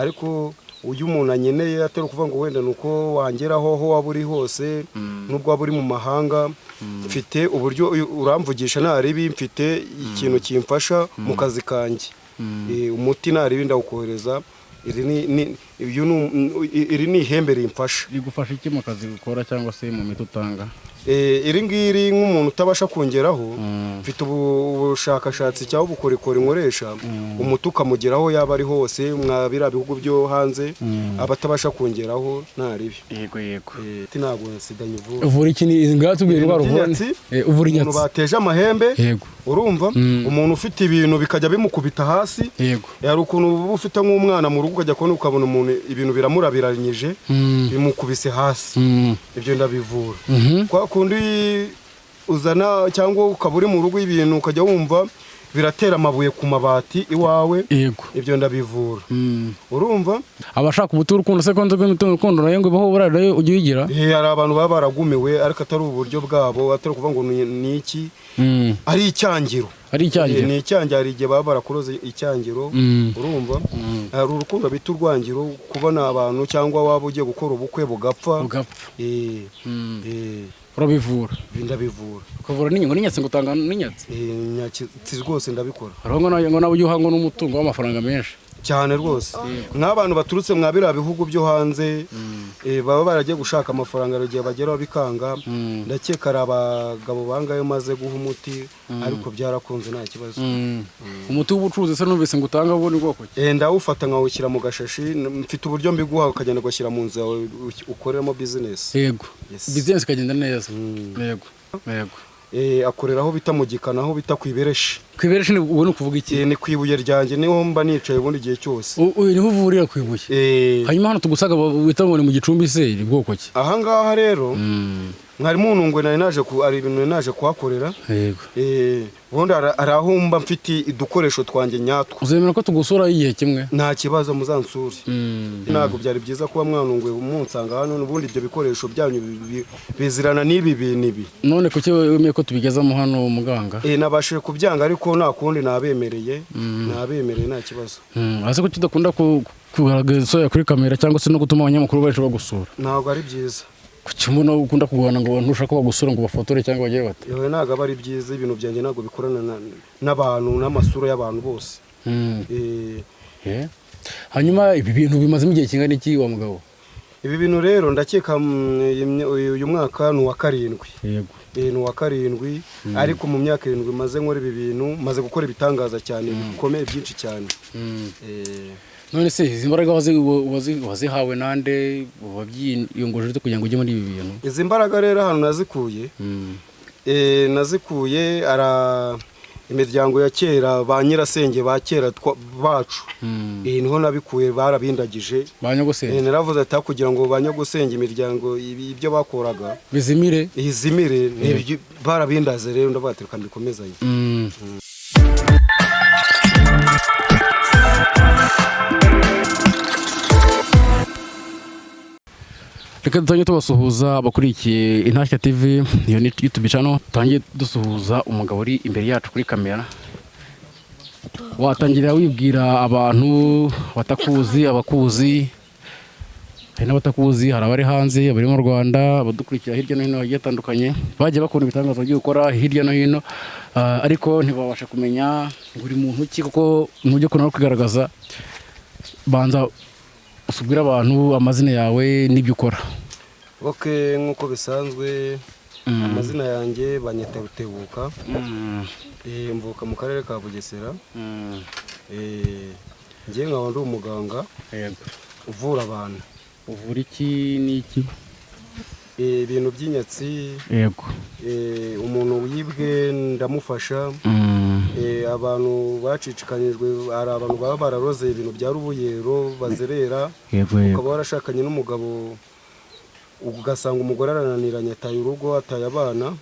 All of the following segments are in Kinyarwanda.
ariko uyu umuntu anyeneye atari ukuvuga ngo wenda nuko wangeraho ho waba uri hose nubwo waba uri mu mahanga mfite uburyo uramvugisha naribi mfite ikintu kimfasha mu kazi kanjye umuti naribi ndawukohereza iri ni ihembe rimfasha rigufasha iki mu kazi ukora cyangwa se mu miti utanga iri ngiri nk'umuntu utabasha kongeraho mfite ubushakashatsi cyangwa ubukorikori nkoresha umuti ukamugeraho yaba ari hose mwabira bihugu byo hanze abatabasha kongeraho ntaribi yego ntabwo nsidanye uvura iki ni ngatubwira indwara uvura inyatsi bateje amahembe yego urumva umuntu ufite ibintu bikajya bimukubita hasi yego yari ukuntu uba ufite nk'umwana mu rugo ukajya kubona ukabona umuntu ibintu biramurabiranyije bimukubise hasi ibyo ndabivura kundi uzana cyangwa ukaba uri mu rugo ibintu ukajya wumva biratera amabuye ku mabati iwawe ibyo ndabivura urumva abashaka umuti w'urukundo se konzo rw'urukundo nayo ngo ibaho burare ujye uyigira hari abantu baba baragumiwe ariko atari uburyo bwabo atari kuvuga ngo ni iki ari icyangiro ni icyangiro hari igihe baba barakuroze icyangiro urumva hari urukundo bita urwangiro kubona abantu cyangwa waba ugiye gukora ubukwe bugapfa urabivura ndabivura ukavura n'inyungu n'inyatsi ngo utanga n'inyatsi inyatsi rwose ndabikora ngo nawe ujye uhangwa n'umutungo w'amafaranga menshi cyane rwose nk'abantu baturutse mwabira bihugu byo hanze baba baragiye gushaka amafaranga igihe bageraho bikanga ndakeka ari abagabo bangayo maze guha umuti ariko byarakunze nta kibazo umuti w'ubucuruzi se numvise ngo utanga ubundi bwoko ndawufata nkawushyira mu gashashi mfite uburyo mbiguha ukagenda ugashyira mu nzu yawe ukoreramo bizinesi yego bizinesi ikagenda neza yego akorera aho bita mu gikana aho bita ku ibereshi ni ubona kuvuga iki ni ku ibuye ryanjye niho mba nicaye ubundi igihe cyose niho uvurira ku ibuye hanyuma hano tugusaga wita ngo ni mu Gicumbi se ni bwoko ki ahangaha rero mwari munungwe ari ibintu naje kuhakorera ubundi hari aho mba mfite udukoresho twanjye nyatwo uzemera ko tugusura igihe kimwe nta kibazo muzansure ntabwo byari byiza kuba mwanungwe munsanga hano ubundi ibyo bikoresho byanyu bizirana n'ibi bintu none kuki wemeye ko tubigezamo hano muganga nabashije kubyanga ariko nta kundi nabemereye nta kibazo hasi ko tudakunda kugaragaza kuri kamera cyangwa se no gutuma abanyamakuru benshi bagusura ntabwo ari byiza kukimuno ukunda kugwana ngo ntushaka bagusura ngo bafotore cyangwa bagire bate yewe ntabwo aba ari byiza ibintu byanjye ntabwo bikorana n'abantu n'amasura y'abantu bose hanyuma ibi bintu bimazemo igihe kingana iki wa mugabo ibi bintu rero ndakeka uyu mwaka ni uwa karindwi ni uwa karindwi ariko mu myaka 7 maze nkora ibi bintu maze gukora ibitangaza cyane bikomeye byinshi cyane none se izi mbaraga wazihawe nande wabyiyongoje kugira ngo ujye muri ibi bintu izi mbaraga rero hano nazikuye imiryango ya kera ba nyirasenge ba kera bacu niho nabikuye barabindagije banyogosenge naravuze ati kugira ngo banyogosenge imiryango ibyo bakoraga bizimire barabindaze rero ndabatereka mbikomezanye reka dutangiye tubasuhuza abakurikiye Intashya TV iyo ni YouTube channel tangiye dusuhuza umugabo uri imbere yacu kuri kamera watangira wibwira abantu batakuzi abakuzi hari n'abatakuzi hari abari hanze abari mu Rwanda abadukurikira hirya no hino hagiye tandukanye bagiye bakora ibitangazo byo gukora hirya no hino ariko ntibabasha kumenya buri muntu ki kuko nujye kunara kugaragaza banza usubira abantu amazina yawe n'ibyo ukora nk'uko bisanzwe amazina yanjye banyita Rutebuka mvuka mu karere ka Bugesera njye nkaba ndi umuganga uvura abantu uvura iki n'iki ibintu by'inyatsi umuntu wibwe ndamufasha abantu bacicikanijwe hari abantu baba bararoze ibintu bya rubuyero bazerera ukaba warashakanye n'umugabo ugasanga umugore arananiranye ataye urugo ataye abana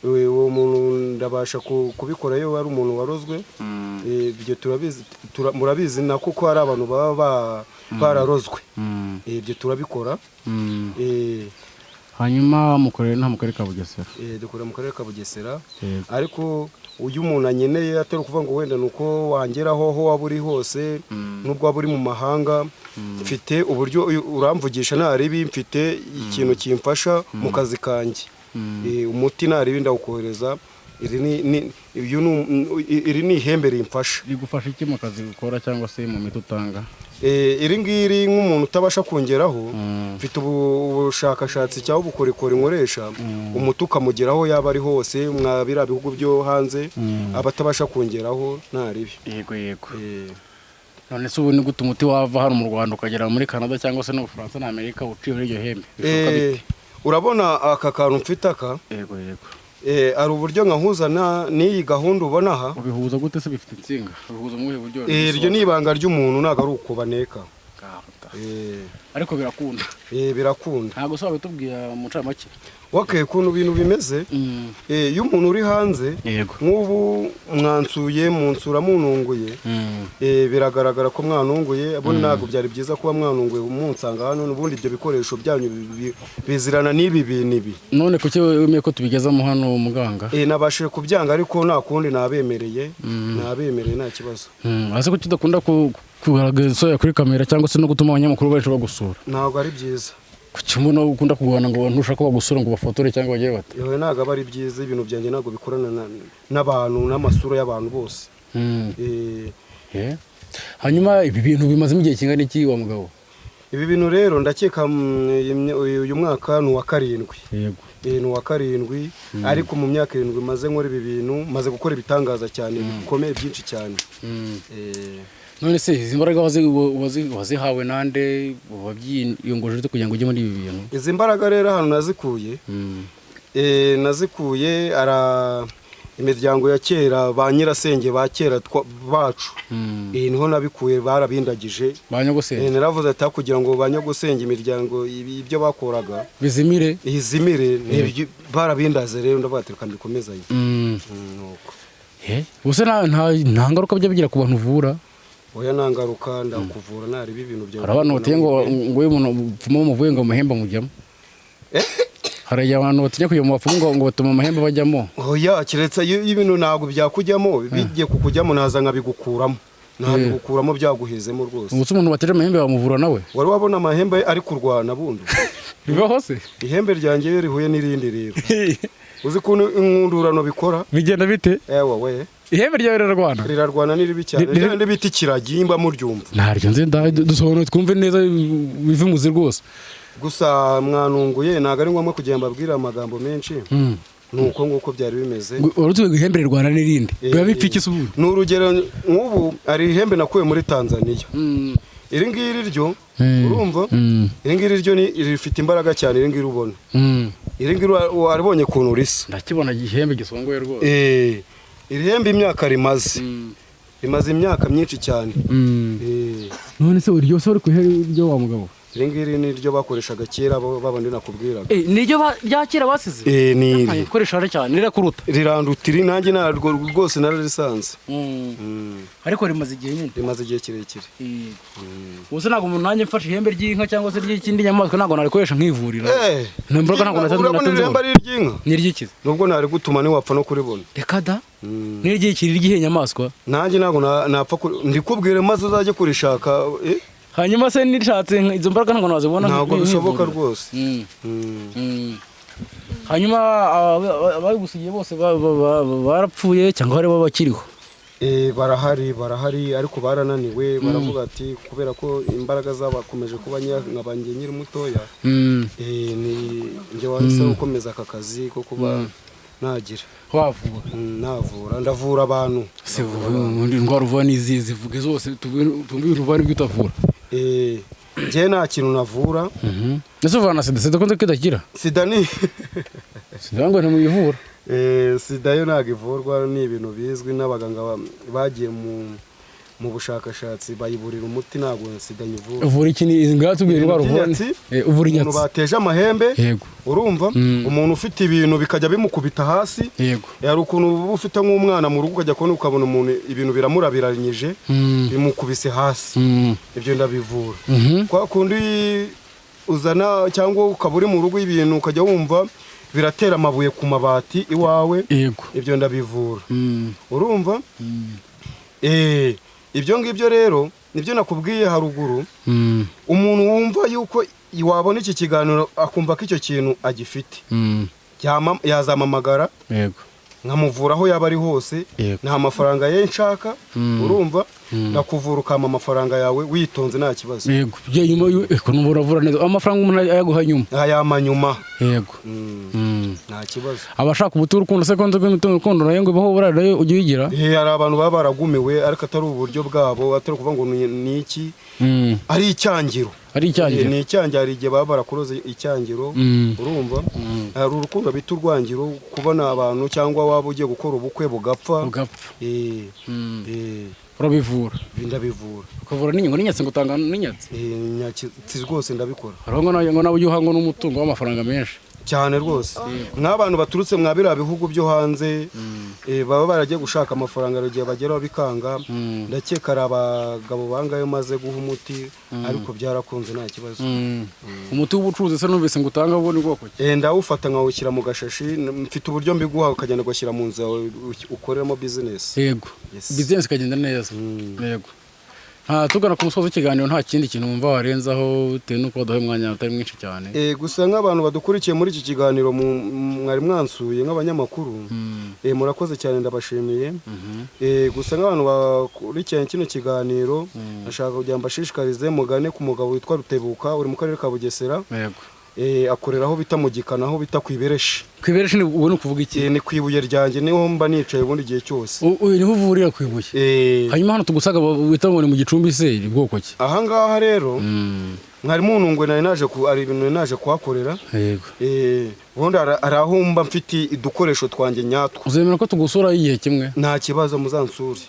uwo muntu ndabasha kubikora iyo ari umuntu warozwe ibyo murabizi na kuko hari abantu baba bararozwe ibyo turabikora hanyuma mukorera nta mu karere ka Bugesera? Dukorera mu karere ka Bugesera, ariko uyu umuntu anyeneye atari ukuvuga ngo wenda nuko wangeraho aho waba uri hose nubwo waba uri mu mahanga, mfite uburyo uramvugisha naribi, mfite ikintu kimfasha mu kazi kanjye, umuti naribi ndawukohereza. Iri ni ihembe rimfasha. Rigufasha iki mu kazi ukora cyangwa se mu miti utanga? Iri ngiri nk'umuntu utabasha kongeraho, mfite ubushakashatsi cyangwa ubukorikori nkoresha, umuti ukamugeraho yaba ari hose, mwabira bihugu byo hanze, abatabasha kongeraho ntaribi. Yego. None se ubu ni gute umuti wava hano mu Rwanda ukagera muri Canada cyangwa se no Bufaransa na Amerika uciye muri iryo hembe? Urabona aka kantu mfite aka? Yego. Ari uburyo nkahuzana n'iyi gahunda ubona aha. Ubihuza gute se? Bifite insinga? Ubihuza mu buryo? Iryo ni ibanga ry'umuntu, ntago ari uko baneka. Ariko birakunda. Birakunda. Ntago so babitubwira mu ncamake. Okay, kuntu bintu bimeze, iyo umuntu uri hanze, nk'ubu mwansuye munsura mununguye, biragaragara ko mwanunguye, abo ntago byari byiza kuba mwanunguye umunsanga hano, n'ubundi ibyo bikoresho byanyu bizirana n'ibi bintu. None kuki wemeye ko tubigezamo hano muganga? Nabashije kubyanga, ariko nta kundi nabemereye nta kibazo. Ase ko tudakunda kugaragaza kuri kamera cyangwa se no gutuma abanyamakuru baje bagusura? Ntago ari byiza. Kuki mbona ukunda kugwana ngo ntushaka bagusura ngo bafotore cyangwa bagire bate? Yewe ntago ari byiza, ibintu byanjye ntago bikorana n'abantu n'amasura y'abantu bose. Hanyuma ibi bintu bimaze igihe kingana iki wa mugabo? Ibi bintu rero ndakeka uyu mwaka ni uwa 7. Ni uwa 7, ariko mu myaka 7 maze nkora ibi bintu, maze gukora ibitangaza cyane bikomeye byinshi cyane. None se izi mbaraga wazihawe nande, wabyiyongoje kugira ngo ujye muri ibi bintu? Izi mbaraga rero hano nazikuye imiryango ya kera, ba nyirasenge ba kera bacu, niho nabikuye, barabindagije. Banyagusenge naravuze ati kugira ngo banyagusenge imiryango ibyo bakoraga bizimire, barabindaze. Rero ndavuga ati kandi bikomezanye. Nuko ubuse nta ngaruka bijya bigira ku bantu uvura? Oya, nta ngaruka, ndakuvura naribi ibintu byawe. Hari abantu batinya ngo uyu muntu upfuma umuvuye ngo amahembe mujyamo? Hari abantu batinya kujya mu bapfumu ngo batuma amahembe bajyamo? Oya, kiretse ibintu ntabwo byakujyamo, bigiye kukujyamo naza nkabigukuramo. Nabigukuramo byaguhezemo rwose. Ubuse umuntu bateje amahembe bamuvura nawe? Wari wabona amahembe ari kurwana bundi? Bibaho se? Ihembe ryanjye iyo rihuye n'irindi rero. Uzi kuntu inkundurano bikora? Bigenda bite? We ihembe ryawe rirarwana n'iribi cyane, rero biti kiragimba muryumva. Ntaryo nze dusobanura twumve neza bivimuze rwose. Gusa mwanunguye ntago ari ngombwa kugenda mbabwira amagambo menshi. Nuko nguko byari bimeze. Urutwe ihembe rirwana n'irindi biba bipfa iki se ubundi? Ni urugero nk'ubu ari ihembe nakuye muri Tanzania. Iri ngiri ryo urumva, iri ngiri ryo rifite imbaraga cyane. Iri ngiri ubona, iri ngiri waribonye kuntu risa? Ndakibona igihembe gisongoye rwose. Iri hembe imyaka rimaze imyaka myinshi cyane. None se uryo se uri kuheryo wa mugabo? Iri ngiri ni ryo bakoreshaga kera babandi nakubwiraga. Niryo rya kera basize? Ni ikoresha cyane, rirakuruta? Rirandutira, nanjye narwo rwose nararisanze. Ariko rimaze igihe nyine? Rimaze igihe kirekire. Ubuse ntabwo umuntu nanjye mfashe ihembe ry'inka cyangwa se ry'ikindi nyamaswa ntabwo narikoresha nkivurira? Urabona ihembe ari iry'inka? Ni iry'ikizi? Nubwo nari gutuma niwapfa no kuribona. Reka da, ni iry'ikiri ry'ihe nyamaswa? Nanjye ntabwo napfa ndikubwire maze uzajye kurishaka. Hanyuma se nishatse izo mbaraga ntabwo nazibona? Ntabwo bishoboka rwose. Hanyuma ababigusigiye bose barapfuye cyangwa hari bakiriho? barahari ariko barananiwe. Baravuga ati kubera ko imbaraga zabakomeje kuba nkabangiye nyiri mutoya, njye wahise gukomeza aka kazi ko kuba nagira navura. Ndavura abantu. Indwara uvura n'izi zivuge zose, tumve uvura n'ibyo utavura. Njye nta kintu navura. Ese uvura na sida ko idakira? Sida ni sida ngo ntimuyivura? Sida yo ntabwo ivurwa, ni ibintu bizwi n'abaganga bagiye mu bushakashatsi bayiburira umuti. Ntabwo sida nyivura. Uvura iki? Ni ngatubwira indwara uvura? Uvura inyatsi. Umuntu bateje amahembe, urumva, umuntu ufite ibintu bikajya bimukubita hasi. Yari ukuntu uba ufite nk'umwana mu rugo ukajya kubona ukabona umuntu ibintu biramurabiranyije bimukubise hasi. Ibyo ndabivura. Kwa kundi uzana cyangwa ukaba uri mu rugo ibintu ukajya wumva biratera amabuye ku mabati iwawe, ibyo ndabivura. Urumva? Ibyo ngibyo rero nibyo nakubwiye haruguru. Umuntu wumva yuko wabona iki kiganiro akumva ko icyo kintu agifite, yazamamagara nkamuvura aho yaba ari hose, nta mafaranga ye nshaka. Urumva? nakuvura ukama amafaranga yawe witonze nta kibazo. Yego bye nyuma yuko nuburavura neza amafaranga umuntu ayaguha nyuma ayamanyuma. Yego nta kibazo. Abashaka ubuturu rukundo sekonde rukundo nayo ngo baho burarayo ujye uyigira. Hari abantu baba baragumiwe ariko atari uburyo bwabo, atari kuvuga ngo ni iki, ari icyangiro. Ari icyangiro ni icyangiro igihe baba barakuroze icyangiro. Urumva? Hari urukundo bita urwangiro, kubona abantu cyangwa waba ugiye gukora ubukwe bugapfa. Urabivura? Ndabivura. Ukavura n'inyungu n'inyatsi ngo utanga n'inyatsi? Nyatsi rwose ndabikora. Hariho ngo nawe ujya uhangwa n'umutungo w'amafaranga menshi cyane rwose. Nk'abantu baturutse mwabira bihugu byo hanze baba baragiye gushaka amafaranga igihe bageraho bikanga, ndakeka ari abagabo bangayo maze guha umuti ariko byarakunze nta kibazo. Umuti w'ubucuruzi se numvise ngo utanga ubone bwoko ki? Ndawufata nkawushyira mu gashashi, mfite uburyo mbiguha ukagenda ugashyira mu nzu yawe ukoreramo business. Yego business ikagenda neza. Yego tugana ku musozo w'ikiganiro nta kindi kintu wumva warenzaho bitewe n'uko waduhaye umwanya utari mwinshi cyane? Gusa nk'abantu badukurikiye muri iki kiganiro mwari mwansuye nk'abanyamakuru, murakoze cyane ndabashimiye. Gusa nk'abantu bakurikiye kino kiganiro nashaka kugira mbashishikarize mugane ku mugabo witwa Rutebuka uri mu karere ka Bugesera. Akorera aho bita mu Gikana, aho bita Kwibereshi. Kwibereshi ni ubone kuvuga iki? Ni kwibuye ryanjye niho mba nicaye ubundi gihe cyose. Niho uvurira kwibuye? Hanyuma hano tugusaga wita ngo ni mu Gicumbi se ni bwoko ki? Aha ngaha rero mwari munungwe ari ibintu naje kuhakorera. Ubundi ari aho mba mfite udukoresho twanjye nyatwo. Uzemera ko tugusura igihe kimwe? Nta kibazo muzansure.